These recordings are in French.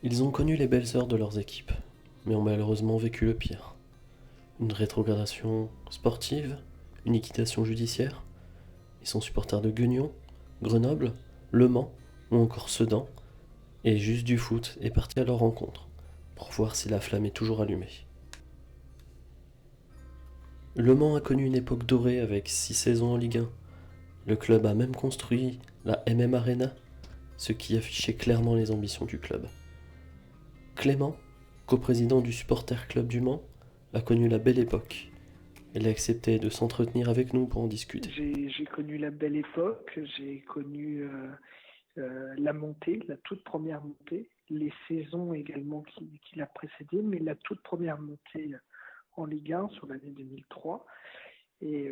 Ils ont connu les belles heures de leurs équipes, mais ont malheureusement vécu le pire. Une rétrogradation sportive, une liquidation judiciaire. Ils sont supporters de Guignon, Grenoble, Le Mans ou encore Sedan, et juste du foot est parti à leur rencontre, pour voir si la flamme est toujours allumée. Le Mans a connu une époque dorée avec 6 saisons en Ligue 1. Le club a même construit la MM Arena, ce qui affichait clairement les ambitions du club. Clément, coprésident du Supporter Club du Mans, a connu la belle époque. Il a accepté de s'entretenir avec nous pour en discuter. J'ai connu la belle époque, j'ai connu la montée, la toute première montée, les saisons également qui l'a précédée, mais la toute première montée en Ligue 1 sur l'année 2003. Et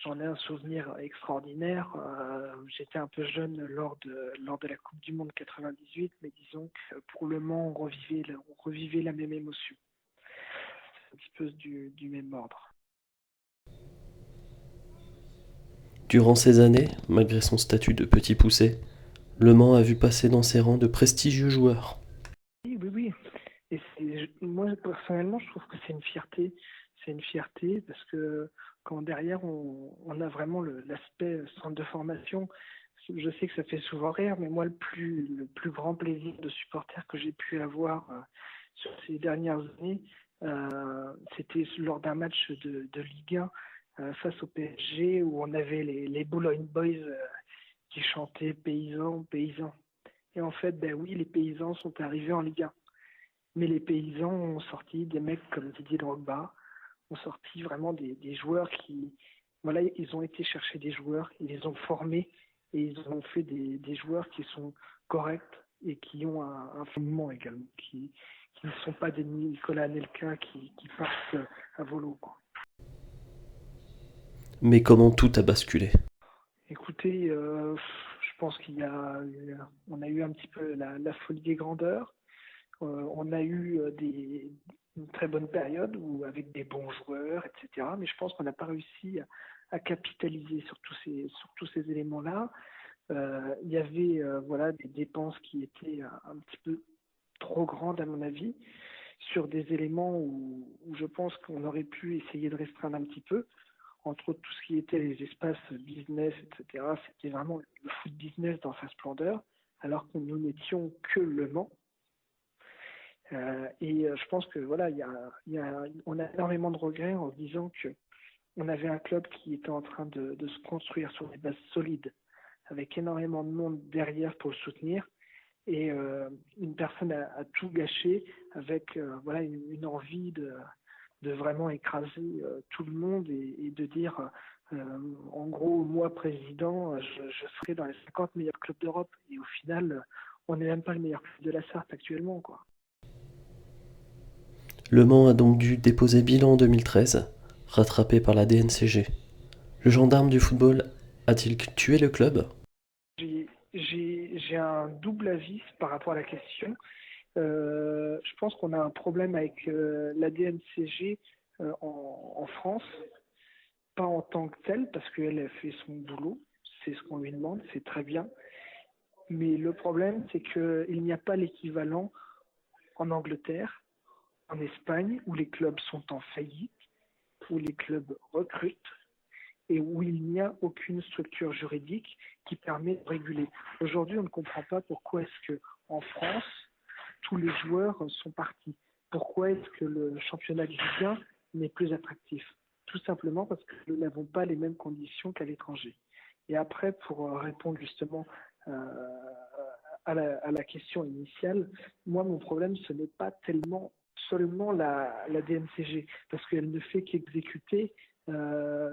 j'en ai un souvenir extraordinaire. J'étais un peu jeune lors de la Coupe du Monde 98, mais disons que pour le Mans, on revivait la même émotion. C'est un petit peu du même ordre. Durant ces années, malgré son statut de petit poussé, Le Mans a vu passer dans ses rangs de prestigieux joueurs. Oui, oui, oui. Et moi, personnellement, je trouve que c'est une fierté. C'est une fierté parce que quand derrière, on a vraiment l'aspect centre de formation. Je sais que ça fait souvent rire, mais moi, le plus grand plaisir de supporter que j'ai pu avoir sur ces dernières années, c'était lors d'un match de Ligue 1 face au PSG où on avait les Boulogne Boys qui chantaient paysans, paysans. Et en fait, ben oui, les paysans sont arrivés en Ligue 1. Mais les paysans ont sorti des mecs comme Didier Drogba, ont sorti vraiment des joueurs qui, voilà, ils ont été chercher des joueurs, ils les ont formés et ils ont fait des joueurs qui sont corrects et qui ont un fondement également, qui ne sont pas des Nicolas Anelka qui partent à volo, quoi. Mais comment tout a basculé? Écoutez, je pense on a eu un petit peu la folie des grandeurs. On a eu une très bonne période avec des bons joueurs, etc. Mais je pense qu'on n'a pas réussi à capitaliser sur tous ces éléments-là. Il y avait voilà, des dépenses qui étaient un petit peu trop grandes à mon avis sur des éléments où je pense qu'on aurait pu essayer de restreindre un petit peu. Entre autres, tout ce qui était les espaces business, etc. C'était vraiment le foot business dans sa splendeur, alors que nous n'étions que Le Mans. Je pense que voilà, on a énormément de regrets en se disant que on avait un club qui était en train de se construire sur des bases solides, avec énormément de monde derrière pour le soutenir, et une personne a tout gâché avec voilà une envie de vraiment écraser tout le monde et de dire en gros, moi président, je serai dans les 50 meilleurs clubs d'Europe, et au final, on n'est même pas le meilleur club de la Sarthe actuellement, quoi. Le Mans a donc dû déposer bilan en 2013, rattrapé par la DNCG. Le gendarme du football a-t-il tué le club? J'ai un double avis par rapport à la question. Je pense qu'on a un problème avec la DNCG en France, pas en tant que telle, parce qu'elle a fait son boulot, c'est ce qu'on lui demande, c'est très bien. Mais le problème, c'est qu'il n'y a pas l'équivalent en Angleterre, en Espagne, où les clubs sont en faillite, où les clubs recrutent, et où il n'y a aucune structure juridique qui permet de réguler. Aujourd'hui, on ne comprend pas pourquoi est-ce que en France, tous les joueurs sont partis. Pourquoi est-ce que le championnat de Ligue 1 n'est plus attractif? Tout simplement parce que nous n'avons pas les mêmes conditions qu'à l'étranger. Et après, pour répondre justement à la question initiale, moi, mon problème, ce n'est pas tellement seulement la DNCG, parce qu'elle ne fait qu'exécuter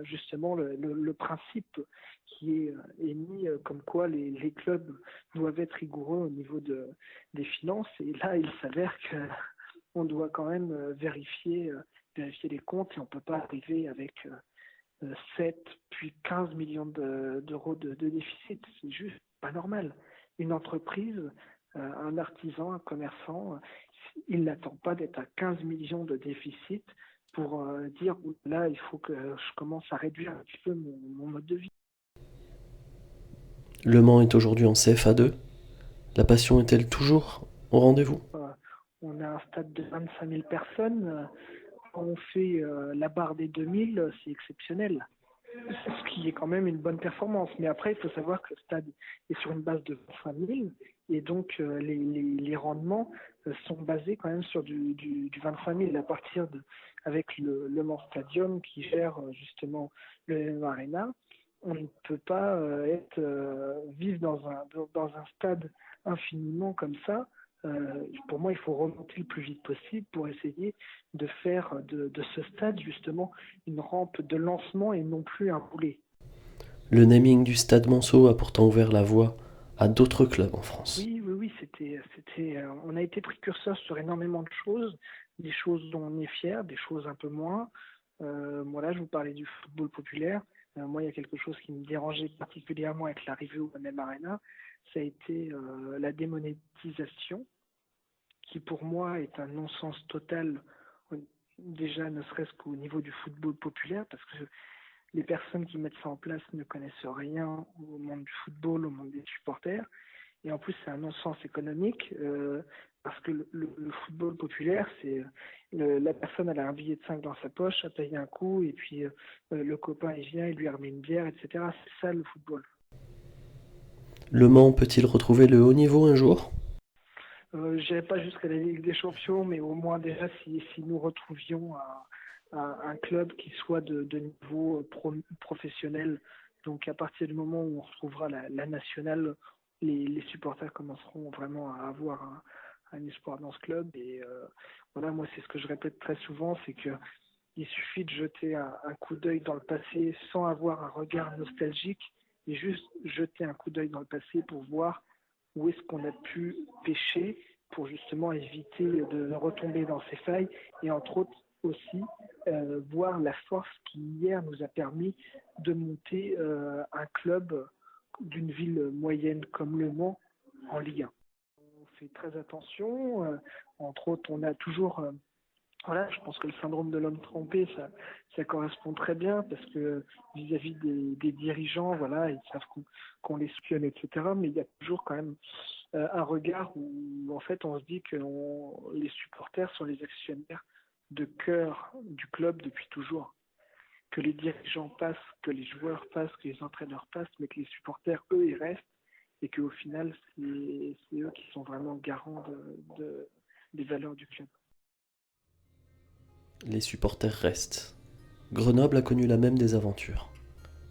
justement le principe qui est émis comme quoi les clubs doivent être rigoureux au niveau des finances. Et là, il s'avère qu'on doit quand même vérifier les comptes et on ne peut pas arriver avec 7 puis 15 millions d'euros de déficit. C'est juste pas normal. Une entreprise, un artisan, un commerçant, il n'attend pas d'être à 15 millions de déficit pour dire là, il faut que je commence à réduire un petit peu mon mode de vie. Le Mans est aujourd'hui en CFA2. La passion est-elle toujours au rendez-vous? Euh, on a un stade de 25 000 personnes. Quand on fait la barre des 2000, c'est exceptionnel. Ce qui est quand même une bonne performance. Mais après, il faut savoir que le stade est sur une base de 25 000 et donc les rendements sont basés quand même sur du 25 000 à partir avec le Mans Stadium qui gère justement le MM Arena. On ne peut pas vivre dans un stade infiniment comme ça. Pour moi, il faut remonter le plus vite possible pour essayer de faire de ce stade justement une rampe de lancement et non plus un boulet. Le naming du Stade Monceau a pourtant ouvert la voie à d'autres clubs en France. Oui, on a été précurseur sur énormément de choses, des choses dont on est fier, des choses un peu moins. Moi là, je vous parlais du football populaire. Moi, il y a quelque chose qui me dérangeait particulièrement avec l'arrivée au MM Arena, ça a été la démonétisation, qui pour moi est un non-sens total, déjà ne serait-ce qu'au niveau du football populaire, parce que les personnes qui mettent ça en place ne connaissent rien au monde du football, au monde des supporters. Et en plus, c'est un non-sens économique, parce que le football populaire, c'est la personne, elle a un billet de 5 dans sa poche, elle paye un coup, et puis le copain, il vient, il lui remet une bière, etc. C'est ça le football. Le Mans peut-il retrouver le haut niveau un jour? Je n'irai pas jusqu'à la Ligue des Champions, mais au moins déjà, si nous retrouvions un club qui soit de niveau professionnel, donc à partir du moment où on retrouvera la nationale, les supporters commenceront vraiment à avoir un espoir dans ce club. Et voilà, moi, c'est ce que je répète très souvent, c'est que il suffit de jeter un coup d'œil dans le passé sans avoir un regard nostalgique et juste jeter un coup d'œil dans le passé pour voir où est-ce qu'on a pu pêcher pour justement éviter de retomber dans ces failles et entre autres aussi voir la force qui hier nous a permis de monter un club d'une ville moyenne comme Le Mans en Ligue 1. On fait très attention, entre autres on a toujours voilà, je pense que le syndrome de l'homme trompé, ça correspond très bien parce que vis-à-vis des dirigeants, voilà, ils savent qu'on les espionne, etc. Mais il y a toujours quand même un regard où, en fait, on se dit que les supporters sont les actionnaires de cœur du club depuis toujours. Que les dirigeants passent, que les joueurs passent, que les entraîneurs passent, mais que les supporters, eux, ils restent et qu'au final, c'est eux qui sont vraiment garants des valeurs du club. Les supporters restent. Grenoble a connu la même désaventure.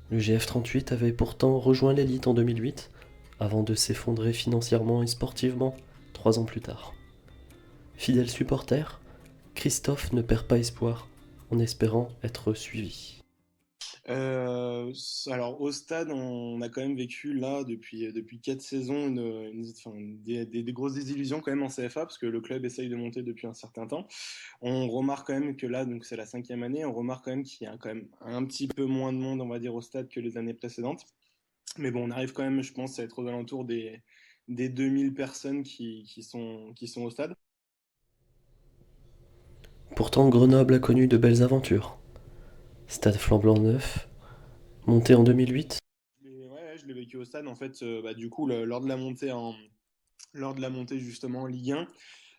Le GF38 avait pourtant rejoint l'élite en 2008, avant de s'effondrer financièrement et sportivement 3 ans plus tard. Fidèle supporter, Christophe ne perd pas espoir en espérant être suivi. Alors au stade, on a quand même vécu là depuis 4 saisons enfin, des grosses désillusions quand même en CFA parce que le club essaye de monter depuis un certain temps. On remarque quand même que là, donc c'est la 5e année, on remarque quand même qu'il y a quand même un petit peu moins de monde, on va dire, au stade que les années précédentes. Mais bon, on arrive quand même, je pense, à être aux alentours des 2000 personnes qui sont au stade. Pourtant, Grenoble a connu de belles aventures. Stade flambant neuf, monté en 2008. Ouais, je l'ai vécu au stade en fait, bah, du coup, lors de la montée justement en Ligue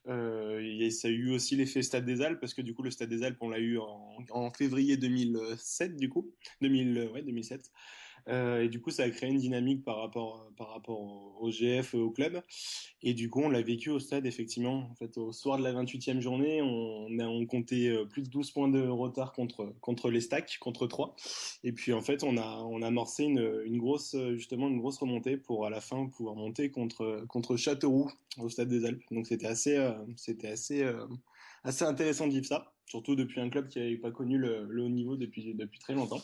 1. Et ça a eu aussi l'effet Stade des Alpes, parce que du coup, le Stade des Alpes, on l'a eu en février 2007, du coup. 2007. Et du coup, ça a créé une dynamique par rapport au GF, au club. Et du coup, on l'a vécu au stade, effectivement. En fait, au soir de la 28e journée, on comptait plus de 12 points de retard contre les Stacks, contre 3. Et puis, en fait, on a amorcé justement, une grosse remontée pour, à la fin, pouvoir monter contre Châteauroux au stade des Alpes. Donc, c'était assez intéressant de vivre ça. surtout depuis un club qui n'avait pas connu le haut niveau depuis très longtemps.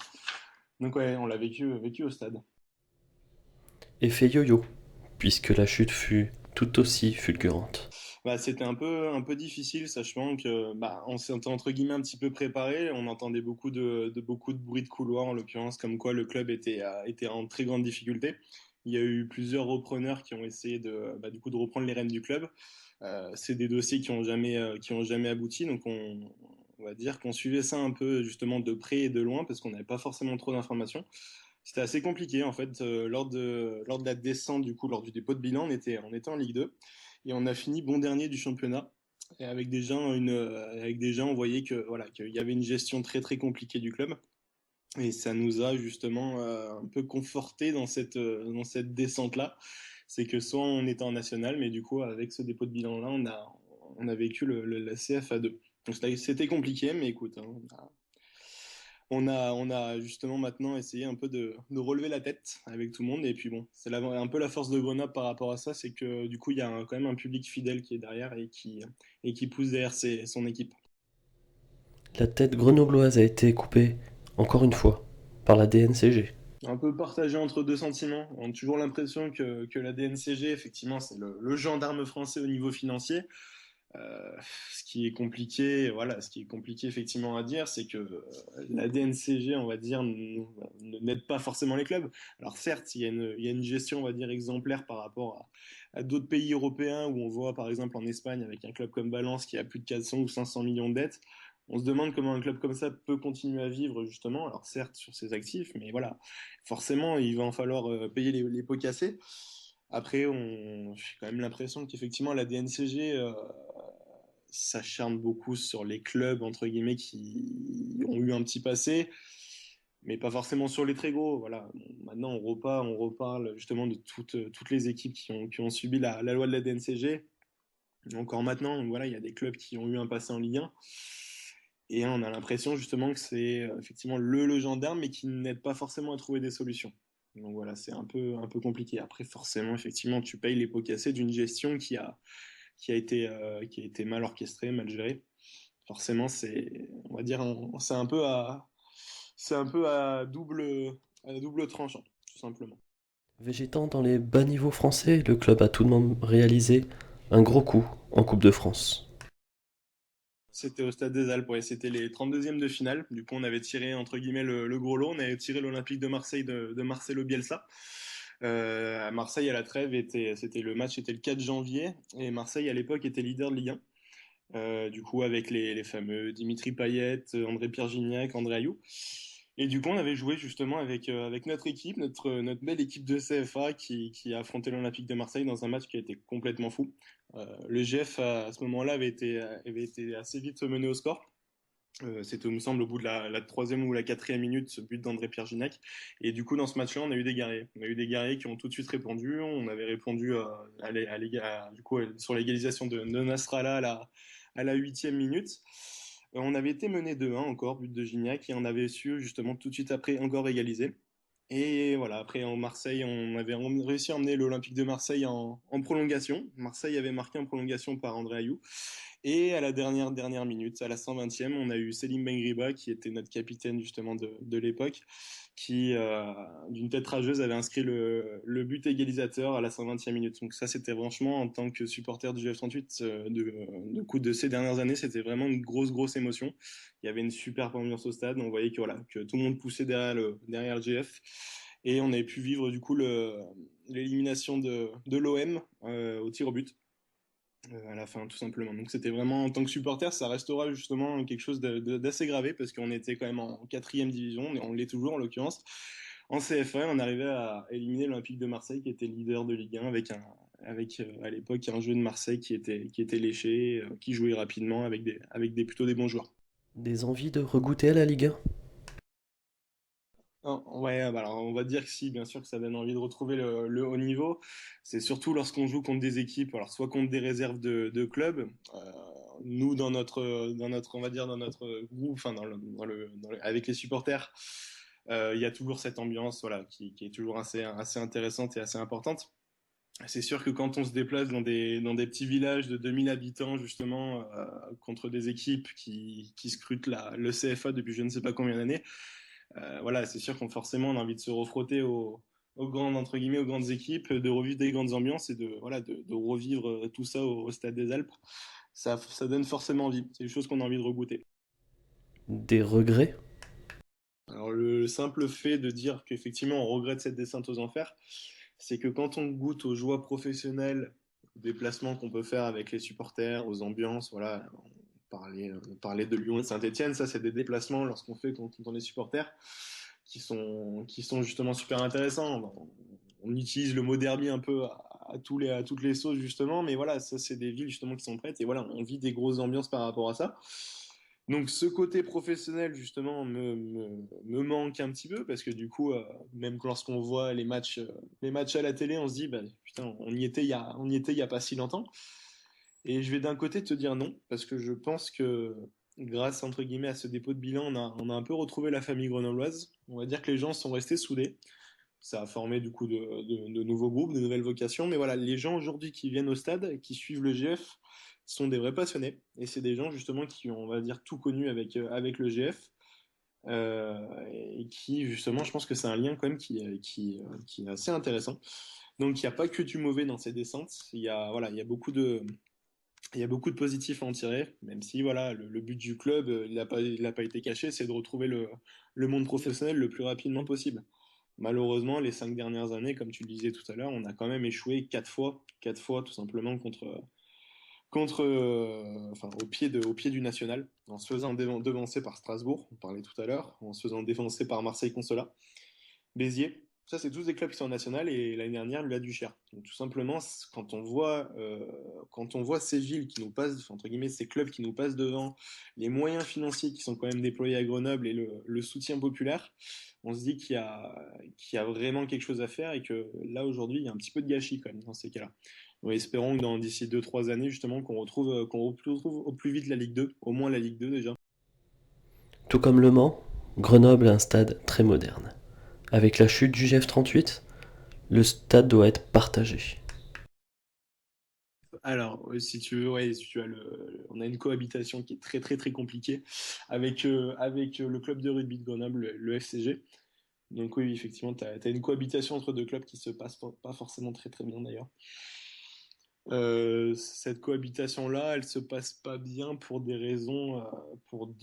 Donc ouais, on l'a vécu au stade. Effet yo-yo, puisque la chute fut tout aussi fulgurante. Bah, c'était un peu difficile, sachant que bah, on s'était entre guillemets un petit peu préparé. On entendait beaucoup de bruit de couloir, en l'occurrence, comme quoi le club était en très grande difficulté. Il y a eu plusieurs repreneurs qui ont essayé du coup, de reprendre les rênes du club. C'est des dossiers qui ont jamais abouti, donc on va dire qu'on suivait ça un peu justement de près et de loin parce qu'on n'avait pas forcément trop d'informations. C'était assez compliqué en fait. Lors de la descente, du coup, lors du dépôt de bilan, on était en Ligue 2 et on a fini bon dernier du championnat. Et avec des gens, on voyait que voilà qu'il y avait une gestion très très compliquée du club. Et ça nous a justement un peu conforté dans cette descente-là. C'est que soit on était en national, mais du coup, avec ce dépôt de bilan-là, on a vécu la CFA2. Donc c'était compliqué, mais écoute, hein, on a justement maintenant essayé un peu de relever la tête avec tout le monde. Et puis bon, un peu la force de Grenoble par rapport à ça, c'est que du coup, il y a quand même un public fidèle qui est derrière et qui pousse derrière son équipe. La tête grenobloise a été coupée, encore une fois, par la DNCG. Un peu partagé entre deux sentiments. On a toujours l'impression que la DNCG, effectivement, c'est le gendarme français au niveau financier. Ce qui est compliqué, voilà, ce qui est compliqué effectivement à dire, c'est que la DNCG, on va dire, n'aide pas forcément les clubs. Alors certes, il y a une gestion, on va dire, exemplaire par rapport à d'autres pays européens où on voit, par exemple, en Espagne, avec un club comme Valence qui a plus de 400 ou 500 millions de dettes. On se demande comment un club comme ça peut continuer à vivre justement. Alors certes sur ses actifs, mais voilà, forcément il va en falloir payer les pots cassés. Après, j'ai quand même l'impression qu'effectivement la DNCG s'acharne beaucoup sur les clubs, entre guillemets, qui ont eu un petit passé, mais pas forcément sur les très gros. Voilà. Maintenant, on reparle justement de toutes les équipes qui ont subi la loi de la DNCG. Encore maintenant, voilà, il y a des clubs qui ont eu un passé en Ligue 1. Et on a l'impression justement que c'est effectivement le gendarme, mais qui n'aide pas forcément à trouver des solutions. Donc voilà, c'est un peu compliqué. Après, forcément, effectivement, tu payes les pots cassés d'une gestion qui a été mal orchestrée, mal gérée. Forcément, on va dire, c'est un peu à double tranchant, tout simplement. Végétant dans les bas niveaux français, le club a tout de même réalisé un gros coup en Coupe de France. C'était au Stade des Alpes, ouais, c'était les 32e de finale. Du coup, on avait tiré, entre guillemets, le gros lot. On avait tiré l'Olympique de Marseille de Marcelo Bielsa. À Marseille, à la trêve, le match était le 4 janvier. Et Marseille, à l'époque, était leader de Ligue 1. Du coup, avec les fameux Dimitri Payet, André-Pierre Gignac, André Ayou. Et du coup, on avait joué justement avec notre équipe, notre belle équipe de CFA qui a affronté l'Olympique de Marseille dans un match qui a été complètement fou. Le GF, à ce moment-là, avait été assez vite mené au score. C'était, il me semble, au bout de la troisième ou la quatrième minute, ce but d'André-Pierre Gignac. Et du coup, dans ce match-là, on a eu des guerriers. On a eu des guerriers qui ont tout de suite répondu. On avait répondu du coup, sur l'égalisation de Nasrallah à la huitième minute. On avait été mené 2-1 encore, but de Gignac, et on avait su justement tout de suite après encore égaliser. Et voilà, après en Marseille, on avait réussi à emmener l'Olympique de Marseille en prolongation. Marseille avait marqué en prolongation par André Ayou. Et à la dernière minute, à la 120e, on a eu Selim Benriba, qui était notre capitaine justement de l'époque, qui, d'une tête rageuse, avait inscrit le but égalisateur à la 120e minute. Donc ça, c'était franchement, en tant que supporter du GF38, de ces dernières années, c'était vraiment une grosse émotion. Il y avait une super ambiance au stade. On voyait que, voilà, que tout le monde poussait derrière le GF. Et on avait pu vivre du coup l'élimination de l'OM au tir au but à la fin, tout simplement. Donc c'était vraiment, en tant que supporter, ça restera justement quelque chose d'assez gravé parce qu'on était quand même en quatrième division, et on l'est toujours en l'occurrence. En CFA, on arrivait à éliminer l'Olympique de Marseille qui était leader de Ligue 1 avec à l'époque un jeu de Marseille qui était léché, qui jouait rapidement avec plutôt des bons joueurs. Des envies de regoûter à la Ligue 1? Non, ouais, bah alors on va dire que si, bien sûr que ça donne envie de retrouver le haut niveau. C'est surtout lorsqu'on joue contre des équipes, alors soit contre des réserves de clubs. Nous, on va dire dans notre groupe, enfin avec les supporters, il y a toujours cette ambiance, voilà, qui est toujours assez intéressante et assez importante. C'est sûr que quand on se déplace dans des petits villages de 2000 habitants, justement, contre des équipes qui scrutent le CFA depuis je ne sais pas combien d'années, voilà, c'est sûr qu'on forcément on a envie de se refrotter aux grandes, entre guillemets, aux grandes équipes, de revivre des grandes ambiances et voilà, de revivre tout ça au Stade des Alpes. Ça donne forcément envie. C'est des choses qu'on a envie de regoûter. Des regrets? Alors, le simple fait de dire qu'effectivement on regrette cette descente aux enfers, c'est que quand on goûte aux joies professionnelles, aux déplacements qu'on peut faire avec les supporters, aux ambiances, voilà, on parlait de Lyon et de Saint-Etienne, ça c'est des déplacements lorsqu'on fait quand on est supporter qui sont justement super intéressants. On utilise le mot derby un peu à toutes les sauces justement, mais voilà, ça c'est des villes justement qui sont prêtes et voilà, on vit des grosses ambiances par rapport à ça. Donc ce côté professionnel justement me manque un petit peu parce que du coup même lorsqu'on voit les matchs à la télé on se dit bah putain on y était il y a pas si longtemps et je vais d'un côté te dire non parce que je pense que grâce entre guillemets à ce dépôt de bilan on a un peu retrouvé la famille grenobloise. On va dire que les gens sont restés soudés. Ça a formé du coup de nouveaux groupes, de nouvelles vocations. Mais voilà, les gens aujourd'hui qui viennent au stade, qui suivent le GF, sont des vrais passionnés. Et c'est des gens justement qui ont, on va dire, tout connu avec le GF. Et qui justement, je pense que c'est un lien quand même qui est assez intéressant. Donc il n'y a pas que du mauvais dans ces descentes. Voilà, il y a beaucoup de positifs à en tirer, même si voilà, le but du club, il n'a pas été caché, c'est de retrouver le monde professionnel le plus rapidement possible. Malheureusement, les 5 dernières années, comme tu le disais tout à l'heure, on a quand même échoué quatre fois tout simplement enfin, au pied du national, en se faisant devancer par Strasbourg, on parlait tout à l'heure, en se faisant défoncer par Marseille Consola, Béziers. Ça, c'est tous des clubs qui sont en national et l'année dernière, lui a du cher. Donc, tout simplement, quand on voit ces villes qui nous passent, enfin, entre guillemets, ces clubs qui nous passent devant, les moyens financiers qui sont quand même déployés à Grenoble et le soutien populaire, on se dit qu'il y a vraiment quelque chose à faire et que là, aujourd'hui, il y a un petit peu de gâchis quand même dans ces cas-là. Donc, espérons que d'ici 2 3 années, justement, qu'on retrouve au plus vite la Ligue 2, au moins la Ligue 2 déjà. Tout comme Le Mans, Grenoble a un stade très moderne. Avec la chute du GF38, le stade doit être partagé. Alors, si tu veux, ouais, si tu as on a une cohabitation qui est très très très compliquée avec le club de rugby de Grenoble, le FCG. Donc oui, effectivement, tu as une cohabitation entre deux clubs qui se passe pas forcément très très bien d'ailleurs. Cette cohabitation-là, elle se passe pas bien pour des raisons,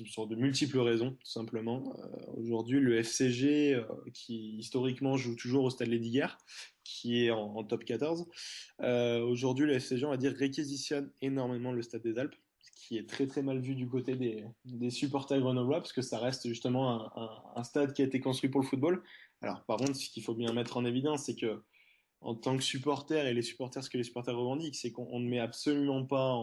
sur de multiples raisons, tout simplement. Aujourd'hui, le FCG, qui historiquement joue toujours au Stade Lédiguerre, qui est en top 14, aujourd'hui, le FCG, on va dire, réquisitionne énormément le Stade des Alpes, ce qui est très très mal vu du côté des supporters grenoblois, parce que ça reste justement un stade qui a été construit pour le football. Alors, par contre, ce qu'il faut bien mettre en évidence, c'est que en tant que supporter, et les supporters, ce que les supporters revendiquent, c'est qu'on ne met absolument pas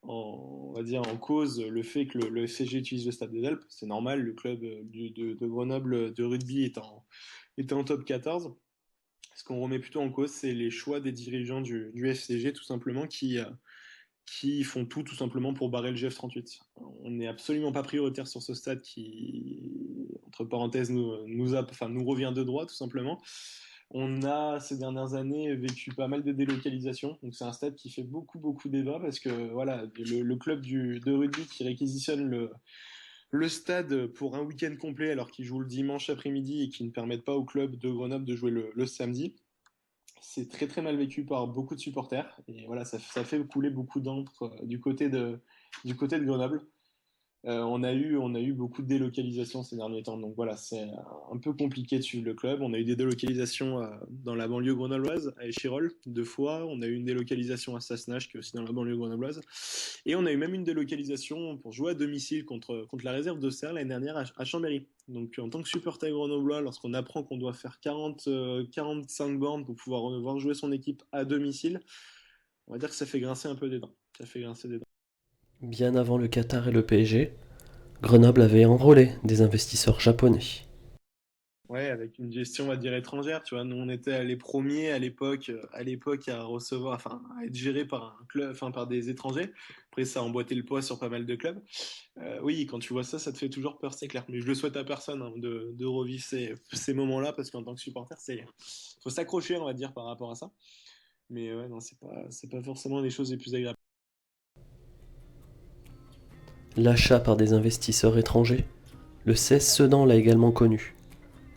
on va dire, en cause le fait que le FCG utilise le Stade des Alpes. C'est normal, le club de Grenoble de rugby est en top 14. Ce qu'on remet plutôt en cause, c'est les choix des dirigeants du FCG, tout simplement, qui font tout simplement pour barrer le GF38. On n'est absolument pas prioritaire sur ce stade qui, entre parenthèses, nous revient de droit, tout simplement. On a ces dernières années vécu pas mal de délocalisations, donc c'est un stade qui fait beaucoup débat parce que voilà, le club de rugby qui réquisitionne le stade pour un week-end complet alors qu'il joue le dimanche après-midi et qui ne permettent pas au club de Grenoble de jouer le samedi, c'est très très mal vécu par beaucoup de supporters et voilà, ça fait couler beaucoup d'encre du côté de Grenoble. On a eu beaucoup de délocalisations ces derniers temps, donc voilà, c'est un peu compliqué de suivre le club. On a eu des délocalisations dans la banlieue grenobloise, à Échirol, 2 fois. On a eu une délocalisation à Sassenage, qui est aussi dans la banlieue grenobloise. Et on a eu même une délocalisation pour jouer à domicile contre la réserve de Serre l'année dernière à Chambéry. Donc en tant que supporter grenoblois, lorsqu'on apprend qu'on doit faire 45 bornes pour pouvoir voir jouer son équipe à domicile, on va dire que ça fait grincer un peu des dents. Ça fait grincer des dents. Bien avant le Qatar et le PSG, Grenoble avait enrôlé des investisseurs japonais. Ouais, avec une gestion, on va dire, étrangère, tu vois. Nous, on était les premiers à l'époque à recevoir, enfin, à être gérés par un club, enfin, par des étrangers. Après, ça a emboîté le poids sur pas mal de clubs. Oui, quand tu vois ça, ça te fait toujours peur, c'est clair. Mais je le souhaite à personne hein, de revivre ces moments-là parce qu'en tant que supporter, faut s'accrocher, on va dire, par rapport à ça. Mais ouais, non, c'est pas forcément les choses les plus agréables. L'achat par des investisseurs étrangers. Le CS Sedan l'a également connu.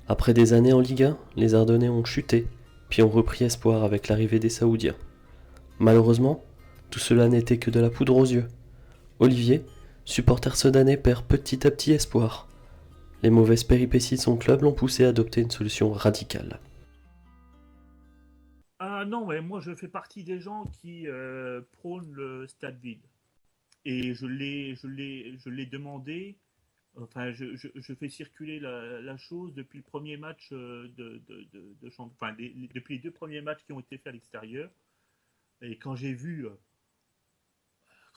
Après des années en Ligue 1, les Ardennais ont chuté, puis ont repris espoir avec l'arrivée des Saoudiens. Malheureusement, tout cela n'était que de la poudre aux yeux. Olivier, supporter sedanais, perd petit à petit espoir. Les mauvaises péripéties de son club l'ont poussé à adopter une solution radicale. Ah non, mais moi je fais partie des gens qui prônent le stade vide. Et je l'ai demandé. Enfin, je fais circuler la chose depuis le premier match enfin, depuis les deux premiers matchs qui ont été faits à l'extérieur. Et quand j'ai vu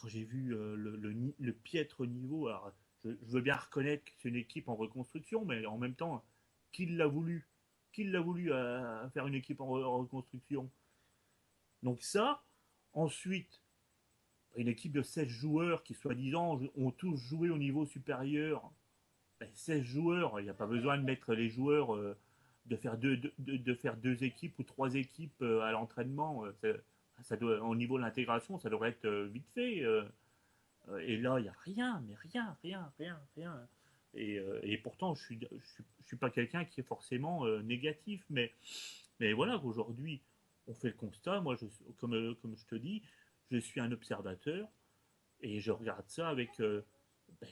le piètre niveau, alors je veux bien reconnaître que c'est une équipe en reconstruction, mais en même temps, qui l'a voulu Qui l'a voulu à faire une équipe en reconstruction? Donc ça, ensuite, une équipe de 16 joueurs qui, soi-disant, ont tous joué au niveau supérieur. Ben, 16 joueurs, il n'y a pas besoin de mettre les joueurs, de faire deux équipes ou trois équipes à l'entraînement. Ça doit, au niveau de l'intégration, ça devrait être vite fait. Et là, il n'y a rien, mais rien, rien, rien, rien. Et pourtant, je suis pas quelqu'un qui est forcément négatif, mais voilà, aujourd'hui, on fait le constat. Moi, comme je te dis, je suis un observateur et je regarde ça avec,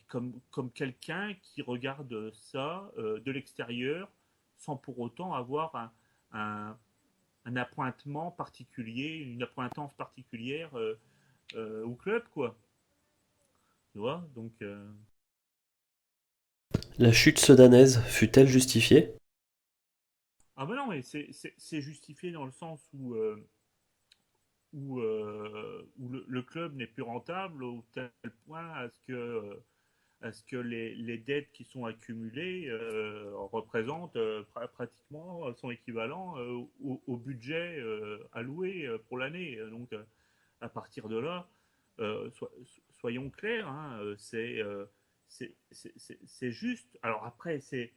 comme quelqu'un qui regarde ça de l'extérieur sans pour autant avoir un, un appointement particulier, une appointance particulière au club, quoi. Tu vois, donc La chute sudanaise fut-elle justifiée? ah ben non, mais c'est justifié dans le sens où le club n'est plus rentable au tel point à ce que les dettes qui sont accumulées représentent pratiquement son équivalent au budget alloué pour l'année. Donc à partir de là, soyons clairs, hein, c'est juste. Alors après, c'est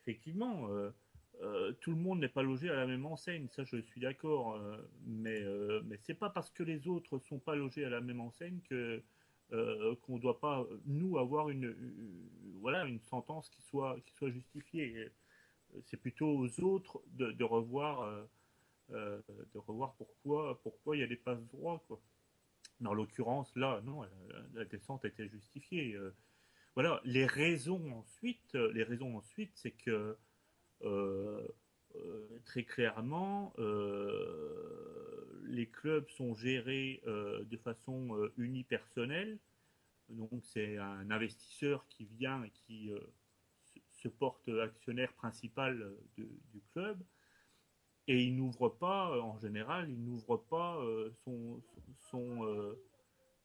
effectivement, tout le monde n'est pas logé à la même enseigne, ça je suis d'accord, mais c'est pas parce que les autres sont pas logés à la même enseigne que qu'on doit pas nous avoir voilà une sentence qui soit justifiée. C'est plutôt aux autres de revoir pourquoi il y a des passes droits, quoi. Mais en l'occurrence, là, non, la descente était justifiée. Voilà, les raisons ensuite, c'est que euh, très clairement, les clubs sont gérés de façon unipersonnelle. Donc c'est un investisseur qui vient et qui se porte actionnaire principal du club. Et il n'ouvre pas, en général, il n'ouvre pas son,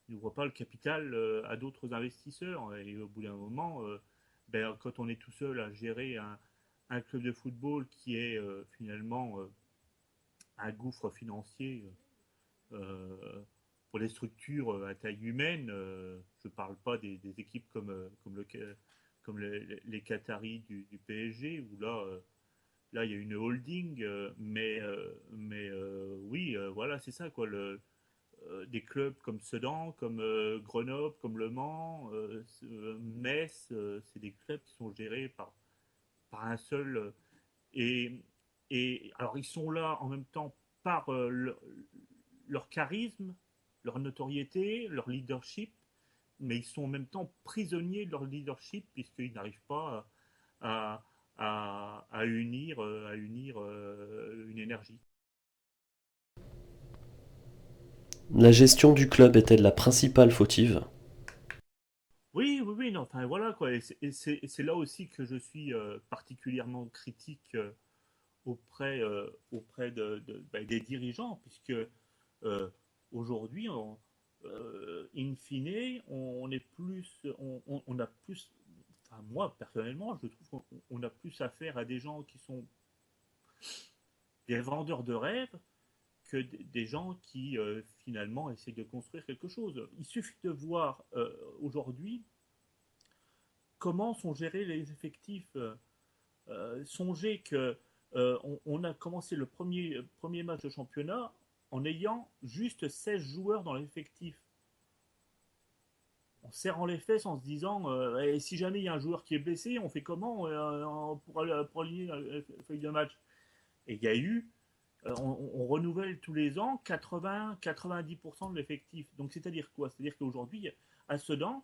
il n'ouvre pas le capital à d'autres investisseurs. Et au bout d'un moment, quand on est tout seul à gérer un club de football qui est finalement un gouffre financier pour les structures à taille humaine, je ne parle pas des équipes comme les Qataris du PSG, où là il y a une holding, oui, voilà, c'est ça quoi. Des clubs comme Sedan, comme Grenoble, comme Le Mans, Metz, c'est des clubs qui sont gérés par un seul. Et, et alors, ils sont là en même temps par leur charisme, leur notoriété, leur leadership, mais ils sont en même temps prisonniers de leur leadership puisqu'ils n'arrivent pas à unir une énergie. La gestion du club est-elle la principale fautive? Oui, oui, oui, non, enfin voilà quoi. Et c'est là aussi que je suis particulièrement critique auprès des dirigeants, puisque euh, aujourd'hui, in fine, on est plus, on a plus, enfin moi personnellement, je trouve qu'on a plus affaire à des gens qui sont des vendeurs de rêves que des gens qui finalement essaient de construire quelque chose. Il suffit de voir aujourd'hui comment sont gérés les effectifs. Songez que on a commencé le premier match de championnat en ayant juste 16 joueurs dans l'effectif. En serrant les fesses, en se disant et si jamais il y a un joueur qui est blessé, on fait comment pour aligner la feuille de match. Et il y a eu, on renouvelle tous les ans 80-90% de l'effectif. Donc c'est-à-dire quoi? C'est-à-dire qu'aujourd'hui, à Sedan,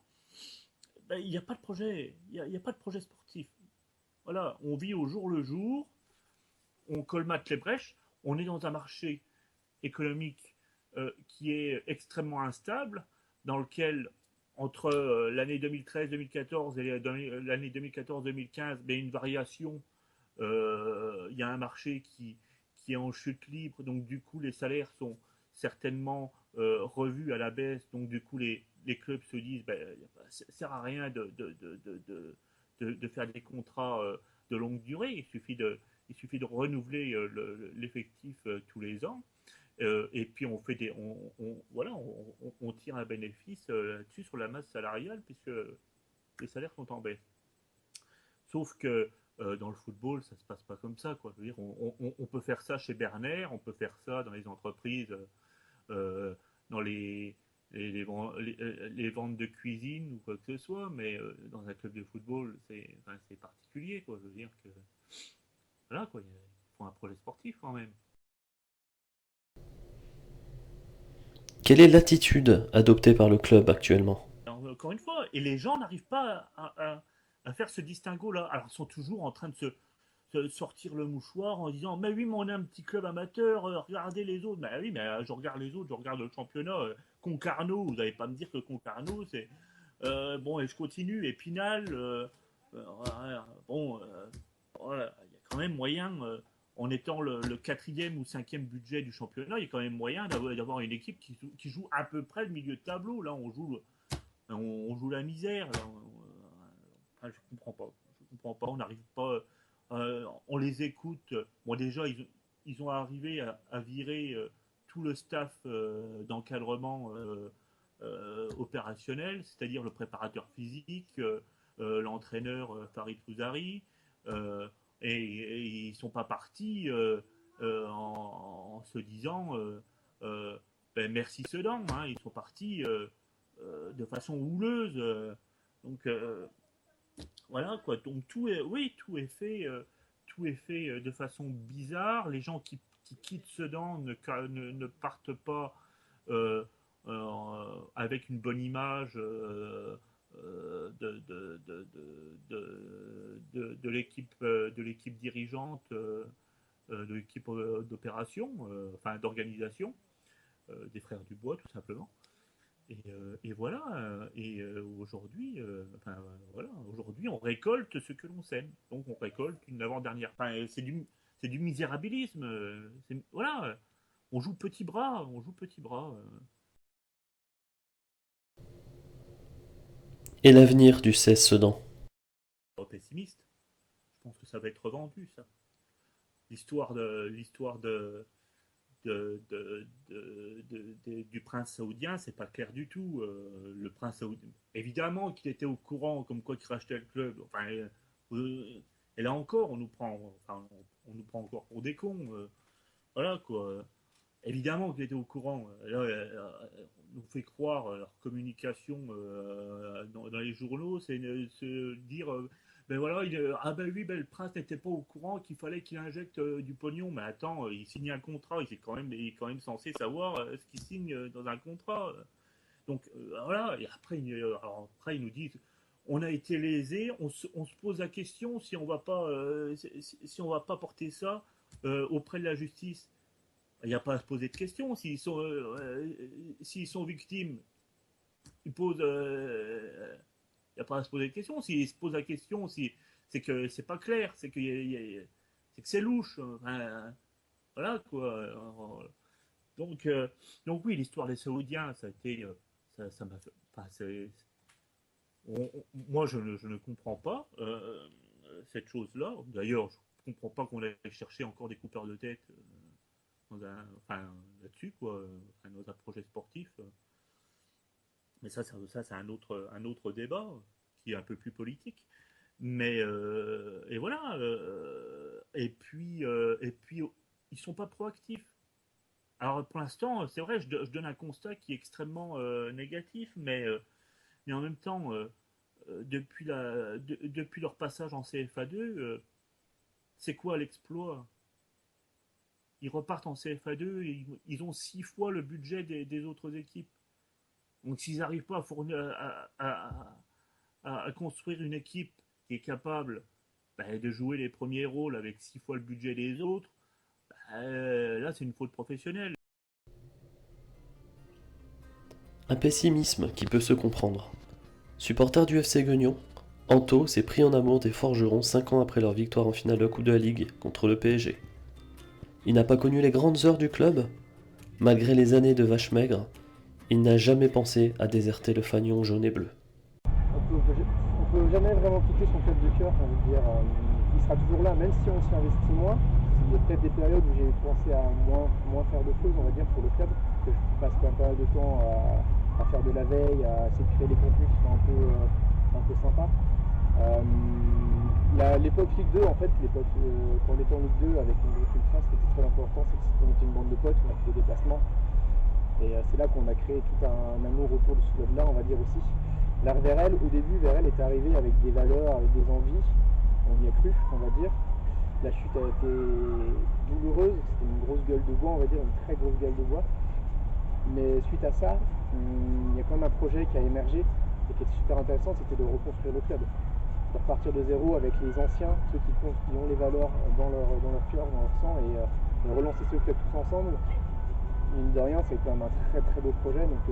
ben, il n'y a pas de projet, il n'y a pas de projet sportif. Voilà, on vit au jour le jour, on colmate les brèches, on est dans un marché économique qui est extrêmement instable, dans lequel, entre l'année 2013-2014 et l'année 2014-2015, il y a une variation. Il y a un marché qui est en chute libre, donc du coup, les salaires sont certainement revus à la baisse, donc du coup, les clubs se disent ben, ça ne sert à rien de faire des contrats de longue durée, il suffit de renouveler l'effectif tous les ans. Et puis on fait voilà, on tire un bénéfice là-dessus sur la masse salariale puisque les salaires sont en baisse. Sauf que dans le football, ça se passe pas comme ça, quoi. Je veux dire, on peut faire ça chez Berner, on peut faire ça dans les entreprises, dans les ventes de cuisine ou quoi que ce soit, mais dans un club de football, c'est particulier, quoi. Je veux dire que voilà, quoi, il faut un projet sportif quand même. Quelle est l'attitude adoptée par le club actuellement? Alors, encore une fois, et les gens n'arrivent pas à faire ce distinguo-là. Alors, ils sont toujours en train de se sortir le mouchoir en disant mais oui, mais on est un petit club amateur, regardez les autres. Mais oui, mais je regarde les autres, je regarde le championnat. Concarneau, vous n'allez pas me dire que Concarneau, c'est. Bon, et je continue, Épinal, bon, voilà, il y a quand même moyen, en étant le quatrième ou cinquième budget du championnat, il y a quand même moyen d'avoir une équipe qui joue à peu près le milieu de tableau. Là, on joue la misère. Là, je comprends pas. Je comprends pas. On n'arrive pas. On les écoute. Bon, déjà, ils ont arrivé à virer tout le staff d'encadrement opérationnel, c'est-à-dire le préparateur physique, l'entraîneur Farid Fouzari, et ils sont pas partis en se disant ben, merci Sedan, hein, ils sont partis de façon houleuse. Donc voilà quoi. Donc oui, tout est fait de façon bizarre. Les gens qui quittent Sedan ne partent pas avec une bonne image de l'équipe dirigeante, de l'équipe d'opération, enfin d'organisation, des frères Dubois tout simplement. Et voilà. Et aujourd'hui, enfin, voilà, aujourd'hui, on récolte ce que l'on sème. Donc, on récolte une avant-dernière. Enfin, c'est du misérabilisme. Voilà. On joue petit bras. On joue petit bras. Et l'avenir du CS Sedan? Pas pessimiste. Je pense que ça va être revendu, ça. L'histoire du prince saoudien, c'est pas clair du tout. Le prince saoudien, évidemment qu'il était au courant, comme quoi qu'il rachetait le club. Enfin, et là encore, on nous prend encore pour des cons. Voilà quoi. Évidemment qu'il était au courant. Là, on nous fait croire leur communication dans les journaux, c'est se dire ben voilà, ah ben oui, ben le prince n'était pas au courant qu'il fallait qu'il injecte du pognon. Mais attends, il signe un contrat, il est quand même censé savoir ce qu'il signe dans un contrat. Donc voilà, et après, après ils nous disent on a été lésé, on se pose la question si on va pas, si on va pas porter ça auprès de la justice. Il n'y a pas à se poser de questions. S'ils sont victimes, ils posent. Il n'y a pas à se poser de questions. S'ils se posent la question, c'est que c'est pas clair, c'est que c'est louche. Enfin, voilà quoi. Donc, euh, donc oui, l'histoire des Saoudiens, ça a été. Ça m'a fait. Enfin, moi, je ne comprends pas cette chose-là. D'ailleurs, je ne comprends pas qu'on aille chercher encore des coupeurs de tête enfin, là-dessus, quoi, enfin, dans un projet sportif. Mais ça c'est un autre débat qui est un peu plus politique. Mais et voilà. Et puis ils sont pas proactifs. Alors pour l'instant, c'est vrai, je donne un constat qui est extrêmement négatif, mais en même temps, depuis leur passage en CFA2, c'est quoi l'exploit? Ils repartent en CFA2, et ils ont 6 fois le budget des autres équipes. Donc s'ils n'arrivent pas à, fournir, à construire une équipe qui est capable de jouer les premiers rôles avec 6 fois le budget des autres, là c'est une faute professionnelle. Un pessimisme qui peut se comprendre. Supporter du FC Guignon, Anto s'est pris en amour des Forgerons 5 ans après leur victoire en finale de Coupe de la Ligue contre le PSG. Il n'a pas connu les grandes heures du club. Malgré les années de vache maigre, il n'a jamais pensé à déserter le fanion jaune et bleu. On peut jamais vraiment quitter son club de cœur, il sera toujours là, même si on s'y investit moins. Il y a peut-être des périodes où j'ai pensé à moins faire de choses, on va dire, pour le club, que je passe quand même pas mal de temps à faire de la veille, à essayer de créer des contenus qui sont un peu sympas. L'époque Ligue 2, en fait, quand on était en Ligue 2 avec une grosse ultra, ce qui était très important, c'est qu'on était une bande de potes, on a fait des déplacements. Et c'est là qu'on a créé tout un amour autour de ce club-là, on va dire aussi. L'art Vérel, au début, Vérel est arrivé avec des valeurs, avec des envies, on y a cru, on va dire. La chute a été douloureuse, c'était une grosse gueule de bois, on va dire, une très grosse gueule de bois. Mais suite à ça, il y a quand même un projet qui a émergé et qui était super intéressant, c'était de reconstruire le club. De repartir de zéro avec les anciens, ceux qui ont les valeurs dans leur cœur, dans leur sang, et de relancer ce club tous ensemble. Mine de rien, c'est quand même un très très beau projet. Donc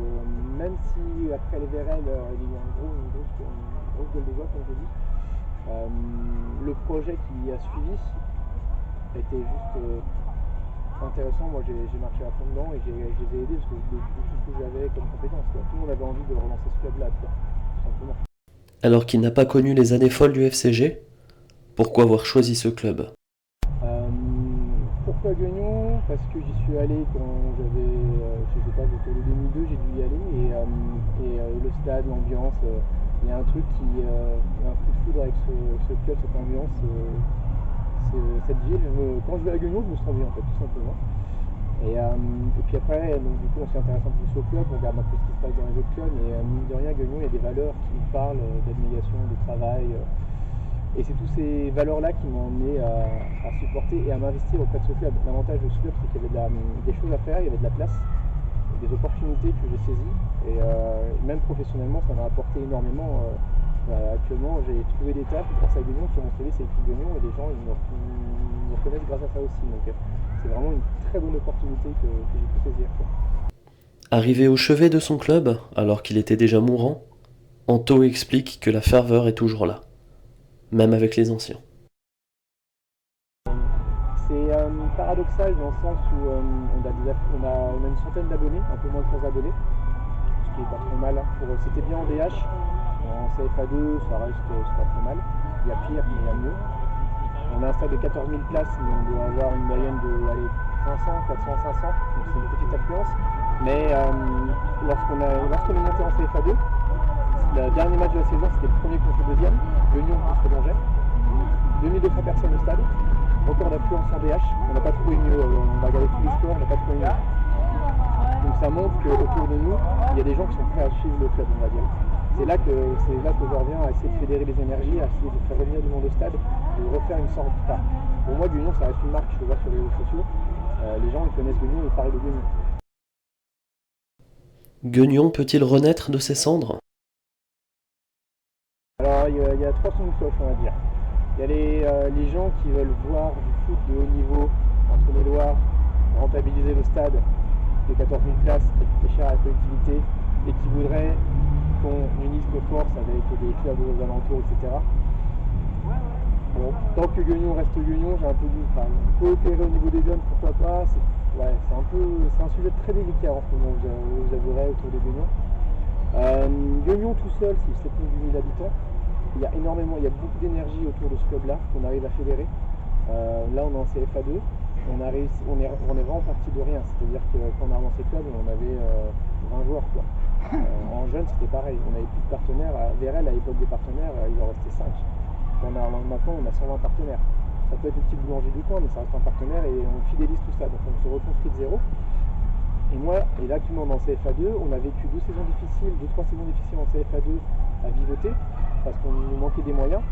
même si après les VRL, il y a eu une grosse gueule de bois, comme je dis, le projet qui a suivi était juste intéressant. Moi j'ai marché à fond dedans et je les ai aidés parce que de tout ce que j'avais comme compétence. Tout le monde avait envie de relancer ce club-là, tout simplement. Alors qu'il n'a pas connu les années folles du FCG, pourquoi avoir choisi ce club? Pourquoi Guignon? Parce que j'y suis allé quand j'avais, je sais pas, autour de 2002, j'ai dû y aller, et le stade, l'ambiance, il y a un truc il y a un coup de foudre avec ce club, cette ambiance, cette ville. Quand je vais à Guignon, je me sens bien, en fait, tout simplement. Et puis après, donc, du coup, on s'y intéresse un peu plus au club, on regarde un peu ce qui se passe dans les autres clubs, et mine de rien, Guignon, il y a des valeurs qui nous parlent, d'abnégation, de travail. Et c'est toutes ces valeurs-là qui m'ont emmené à supporter et à m'investir auprès de ce club. L'avantage de ce club, c'est qu'il y avait des choses à faire, il y avait de la place, des opportunités que j'ai saisies. Et même professionnellement, ça m'a apporté énormément. Actuellement, j'ai trouvé des tafs grâce à Guignon. Sur mon CV, c'est écrit Guignon et les gens ils me reconnaissent grâce à ça aussi. Donc c'est vraiment une très bonne opportunité que j'ai pu saisir, quoi. Arrivé au chevet de son club, alors qu'il était déjà mourant, Anto explique que la ferveur est toujours là, même avec les anciens. C'est paradoxal dans le sens où on a une centaine d'abonnés, un peu moins de 100 abonnés, ce qui est pas trop mal. C'était bien en DH, en CFA2 ça reste c'est pas trop mal. Il y a pire mais il y a mieux. On a un stade de 14 000 places mais on doit avoir une moyenne de 500, 400, 500, donc c'est une petite affluence. Mais lorsqu'on est monté en CFA2, le dernier match de la saison c'était le premier contre le deuxième, Guignon contre Longet. 2200 personnes au stade, record d'affluence en DH, on n'a pas trouvé mieux, on va regarder tous les scores, on n'a pas trouvé mieux. Donc ça montre qu'autour de nous, il y a des gens qui sont prêts à suivre le club, on va dire. C'est là que je reviens à essayer de fédérer les énergies, à essayer de faire revenir du monde au stade, de refaire une sorte de part. Pour moi, Guignon, ça reste une marque, je le vois sur les réseaux sociaux. Les gens ils connaissent Guignon, ils parlent de Guignon. Guignon peut-il renaître de ses cendres? Alors il y a trois sons de cloche, on va dire. Il y a les gens qui veulent voir du foot de haut niveau entre les Loirs, rentabiliser le stade de 14 000 places, qui coûte cher à la collectivité, et qui voudraient qu'on unisse nos forces avec des clubs aux alentours, etc. Bon, tant que Guignon reste Guignon, j'ai un peu dit, coopérer au niveau des jeunes, pourquoi pas. C'est un sujet très délicat en ce moment, vous avouerez, autour des Guignons. Guignon tout seul, c'est plus de 10 000 habitants. Il y a beaucoup d'énergie autour de ce club-là qu'on arrive à fédérer. Là, on est en CFA2. On est vraiment parti de rien. C'est-à-dire que quand on a lancé le club, on avait 20 joueurs, quoi. En jeune, c'était pareil. On n'avait plus de partenaires. VRL, à l'époque des partenaires, il en restait 5. Maintenant, on a 120 partenaires. Ça peut être le petit boulanger du coin, mais ça reste un partenaire et on fidélise tout ça. Donc on se reconstruit de zéro. Et moi, et là actuellement dans CFA2, on a vécu 2-3 saisons difficiles en CFA2 à vivoter, parce qu'on nous manquait des moyens.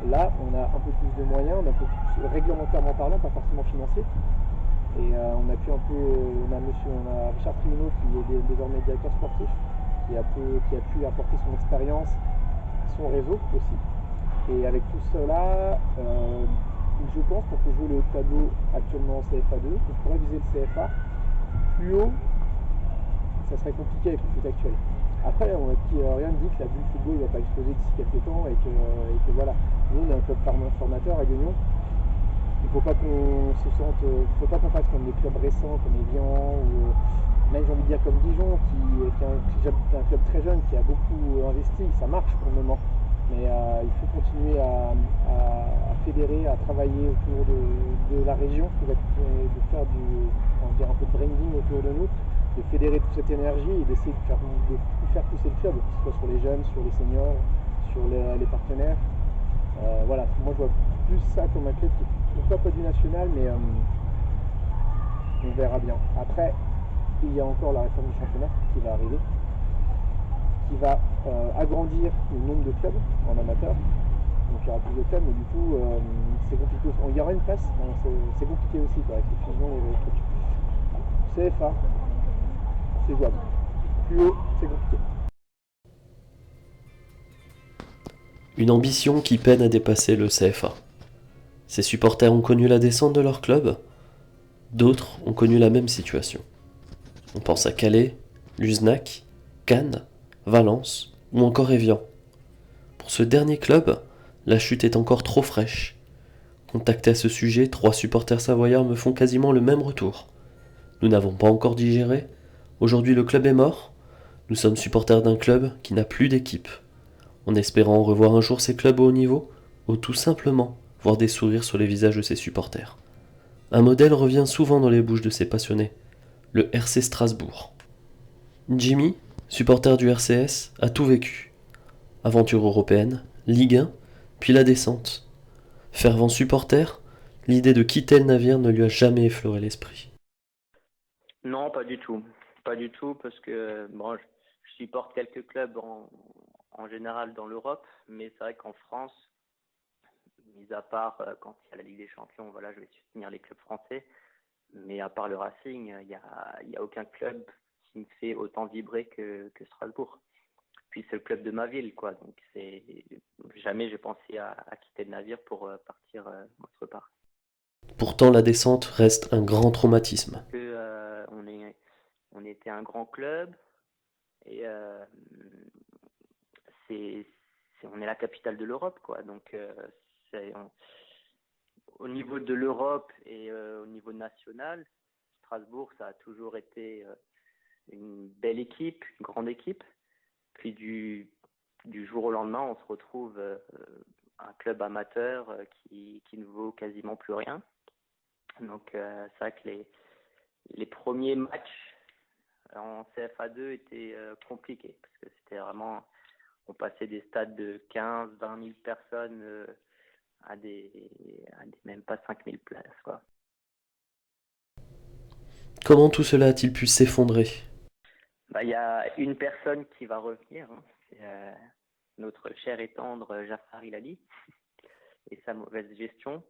Là, on a un peu plus de moyens, un peu plus réglementairement parlant, pas forcément financiers. Et on a pu un peu, on a Richard Trimino qui est désormais directeur sportif, qui a pu apporter son expérience, son réseau aussi. Et avec tout cela, je pense qu'on peut jouer le haut de tableau actuellement en CFA2, qu'on pourrait viser le CFA. Plus haut, ça serait compliqué avec le foot actuel. Après, rien ne dit que la bulle football ne va pas exploser d'ici quelques temps et que voilà. Nous, on est un club formateur à Guignon. Il ne faut pas qu'on fasse comme des clubs récents, comme Evian, ou même j'ai envie de dire comme Dijon, qui est un club très jeune, qui a beaucoup investi, ça marche pour le moment. Mais il faut continuer à fédérer, à travailler autour de la région, de faire un peu de branding autour de nous, de fédérer toute cette énergie et d'essayer de faire pousser le club, que ce soit sur les jeunes, sur les seniors, sur les partenaires. Voilà, moi je vois plus ça comme un club qui, pourquoi pas du national, mais on verra bien. Après, il y a encore la réforme du championnat qui va arriver, qui va agrandir le nombre de clubs en amateur. Donc il y aura plus de clubs, mais du coup c'est compliqué aussi. Il y aura une place, c'est compliqué aussi quoi, avec les fusions et les trucs. CFA, c'est jouable. Plus haut, c'est compliqué. Une ambition qui peine à dépasser le CFA. Ses supporters ont connu la descente de leur club, d'autres ont connu la même situation. On pense à Calais, Luznac, Cannes, Valence ou encore Évian. Pour ce dernier club, la chute est encore trop fraîche. Contactés à ce sujet, 3 supporters savoyards me font quasiment le même retour. Nous n'avons pas encore digéré. Aujourd'hui le club est mort. Nous sommes supporters d'un club qui n'a plus d'équipe. En espérant revoir un jour ces clubs au haut niveau, ou tout simplement voir des sourires sur les visages de ses supporters. Un modèle revient souvent dans les bouches de ces passionnés, le RC Strasbourg. Jimmy, supporter du RCS, a tout vécu. Aventure européenne, Ligue 1, puis la descente. Fervent supporter, l'idée de quitter le navire ne lui a jamais effleuré l'esprit. Non, pas du tout. Pas du tout, parce que bon, je supporte quelques clubs en général dans l'Europe, mais c'est vrai qu'en France, mis à part quand il y a la Ligue des Champions, voilà, je vais soutenir les clubs français, mais à part le Racing, il y a aucun club qui me fait autant vibrer que Strasbourg. Puis c'est le club de ma ville, quoi. Donc jamais j'ai pensé à quitter le navire pour partir autre part. Pourtant, la descente reste un grand traumatisme. On était un grand club et on est la capitale de l'Europe, quoi. Donc au niveau de l'Europe et au niveau national, Strasbourg, ça a toujours été une belle équipe, une grande équipe. Puis du jour au lendemain, on se retrouve un club amateur qui ne vaut quasiment plus rien. Donc c'est vrai que les premiers matchs en CFA2 étaient compliqués, parce que c'était vraiment, on passait des stades de 15-20 000 personnes à des même pas 5 000 places, quoi. Comment tout cela a-t-il pu s'effondrer ? Il y a une personne qui va revenir, hein. C'est notre cher et tendre Jafar Ilali et sa mauvaise gestion.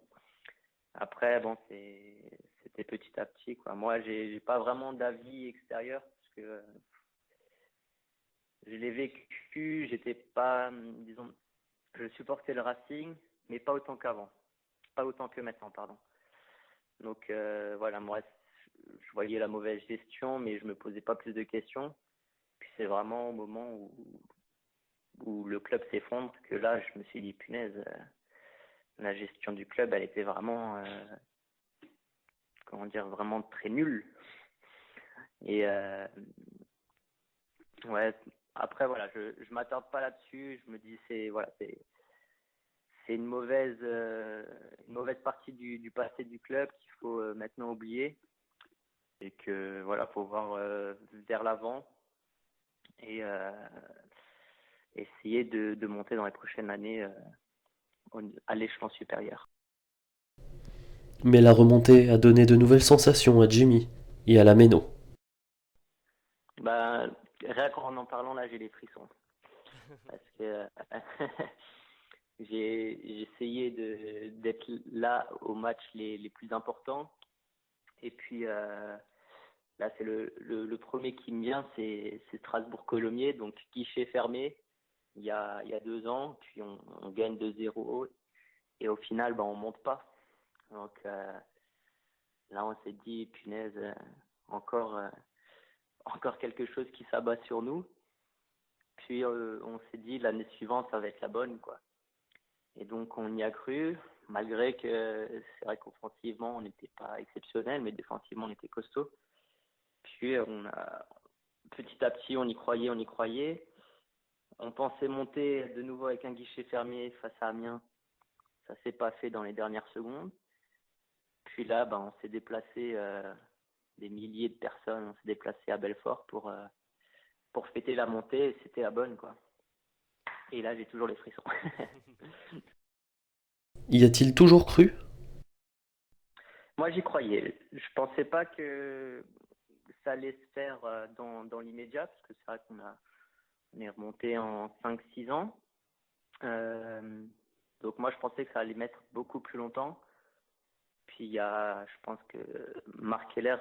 Après, bon, c'était petit à petit, quoi. Moi, j'ai pas vraiment d'avis extérieur, parce que je l'ai vécu, j'étais pas, disons, je supportais le Racing, mais pas autant qu'avant. Pas autant que maintenant, pardon. Donc, voilà, moi, je voyais la mauvaise gestion, mais je me posais pas plus de questions. Puis c'est vraiment au moment où le club s'effondre que là, je me suis dit, punaise, la gestion du club, elle était vraiment, vraiment très nulle. Et ouais, après, voilà, je m'attarde pas là-dessus. Je me dis, c'est une mauvaise partie du passé du club qu'il faut maintenant oublier. Et que, voilà, faut voir vers l'avant et essayer de monter dans les prochaines années à l'échelon supérieur. Mais la remontée a donné de nouvelles sensations à Jimmy et à la Méno. Bah, rien qu'en en parlant là, j'ai les frissons. Parce que j'ai essayé d'être là aux matchs les plus importants. Et puis là, c'est le premier qui me vient, c'est Strasbourg-Colomiers, donc guichet fermé il y a 2 ans. Puis on gagne 2-0 et au final, bah, on monte pas. Donc là, on s'est dit, punaise, encore quelque chose qui s'abat sur nous. Puis on s'est dit, l'année suivante, ça va être la bonne, quoi. Et donc, on y a cru, malgré que c'est vrai qu'offensivement, on n'était pas exceptionnel, mais défensivement, on était costaud. Puis, petit à petit, on y croyait, on y croyait. On pensait monter de nouveau avec un guichet fermé face à Amiens. Ça s'est pas fait dans les dernières secondes. Puis là, ben, on s'est déplacé, des milliers de personnes, on s'est déplacé à Belfort pour fêter la montée, et c'était la bonne, quoi. Et là, j'ai toujours les frissons. Y a-t-il toujours cru? Moi, j'y croyais. Je pensais pas que ça allait se faire dans l'immédiat, parce que c'est vrai on est remonté en 5-6 ans. Donc moi, je pensais que ça allait mettre beaucoup plus longtemps. Puis je pense que Marc Keller,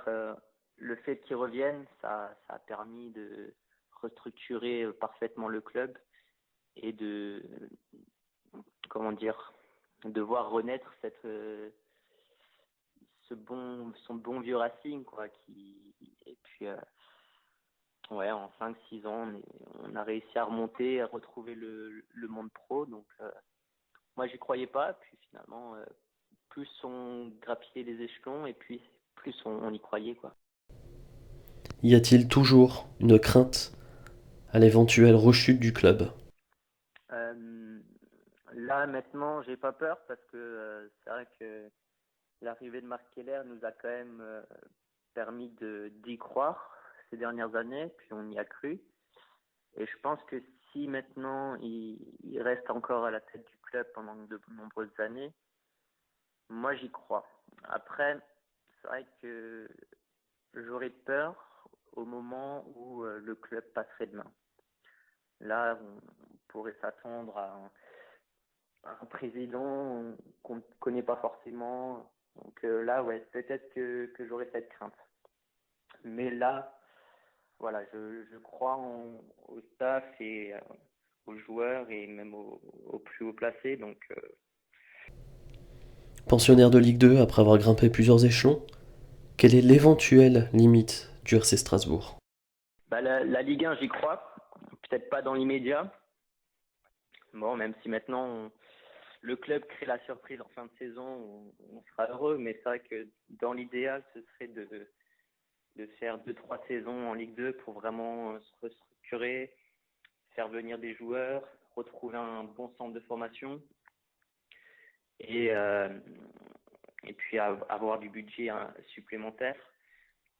le fait qu'il revienne, ça a permis de restructurer parfaitement le club et comment dire, de voir renaître son bon vieux Racing, quoi. Et puis, ouais, en 5-6 ans, on a réussi à remonter, à retrouver le monde pro. Donc, moi, j'y croyais pas. Puis finalement, plus on grappillait les échelons et puis plus on y croyait, quoi. Y a-t-il toujours une crainte à l'éventuelle rechute du club? Là, maintenant, j'ai pas peur parce que c'est vrai que l'arrivée de Marc Keller nous a quand même permis d'y croire ces dernières années, puis on y a cru. Et je pense que si maintenant il reste encore à la tête du club pendant de nombreuses années, moi j'y crois. Après, c'est vrai que j'aurais peur au moment où le club passerait de main. Là, on pourrait s'attendre à un président qu'on ne connaît pas forcément. Donc là, ouais, peut-être que j'aurais cette crainte. Mais là, voilà, je crois au staff et aux joueurs et même aux plus haut placés. Donc, Pensionnaire de Ligue 2 après avoir grimpé plusieurs échelons, quelle est l'éventuelle limite du RC Strasbourg? la Ligue 1, j'y crois. Peut-être pas dans l'immédiat. Bon, même si maintenant le club crée la surprise en fin de saison, on sera heureux. Mais c'est vrai que dans l'idéal, ce serait de faire 2-3 saisons en Ligue 2 pour vraiment se restructurer, faire venir des joueurs, retrouver un bon centre de formation et puis avoir du budget supplémentaire.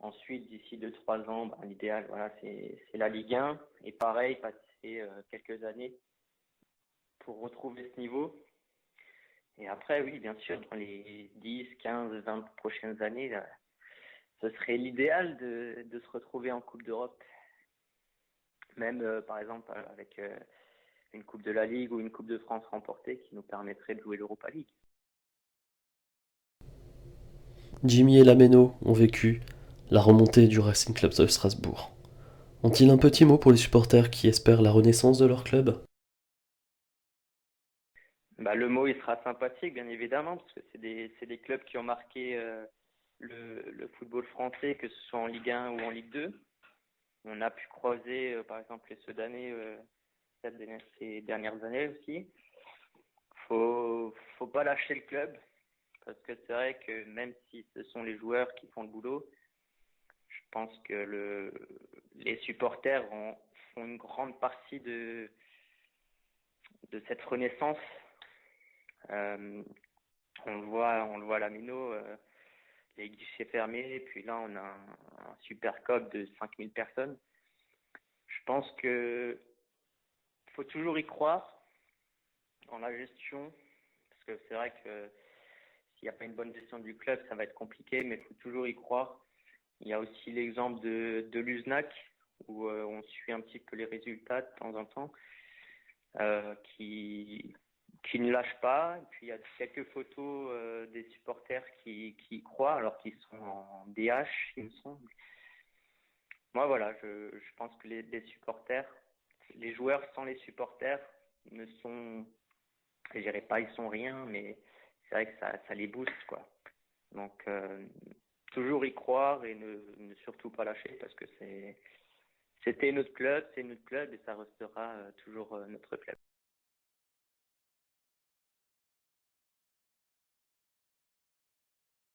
Ensuite, d'ici 2-3 ans, l'idéal, voilà, c'est la Ligue 1. Et pareil, passer quelques années pour retrouver ce niveau. Et après, oui, bien sûr, dans les 10, 15, 20 prochaines années, ce serait l'idéal de se retrouver en Coupe d'Europe. Même, par exemple, avec une Coupe de la Ligue ou une Coupe de France remportée qui nous permettrait de jouer l'Europa League. Jimmy et Lameno ont vécu la remontée du Racing Club de Strasbourg. Ont-ils un petit mot pour les supporters qui espèrent la renaissance de leur club? Le mot, il sera sympathique, bien évidemment, parce que c'est des clubs qui ont marqué le football français, que ce soit en Ligue 1 ou en Ligue 2. On a pu croiser, par exemple, les Sedanais ces dernières années aussi. Faut pas lâcher le club, parce que c'est vrai que même si ce sont les joueurs qui font le boulot, je pense que les supporters font une grande partie de cette renaissance. On le voit à la Mino, les guichets fermés, et puis là on a un super COP de 5000 personnes. Je pense que faut toujours y croire dans la gestion, parce que c'est vrai que s'il n'y a pas une bonne gestion du club, ça va être compliqué, mais il faut toujours y croire. Il y a aussi l'exemple de l'USNAC, où on suit un petit peu les résultats de temps en temps, qui ne lâchent pas. Et puis il y a quelques photos des supporters qui y croient, alors qu'ils sont en DH, il me semble. Moi, voilà, je pense que les supporters, les joueurs sans les supporters ne sont, je dirais pas ils sont rien, mais c'est vrai que ça les booste, quoi. Donc, toujours y croire et ne surtout pas lâcher parce que c'était notre club, c'est notre club et ça restera toujours notre club.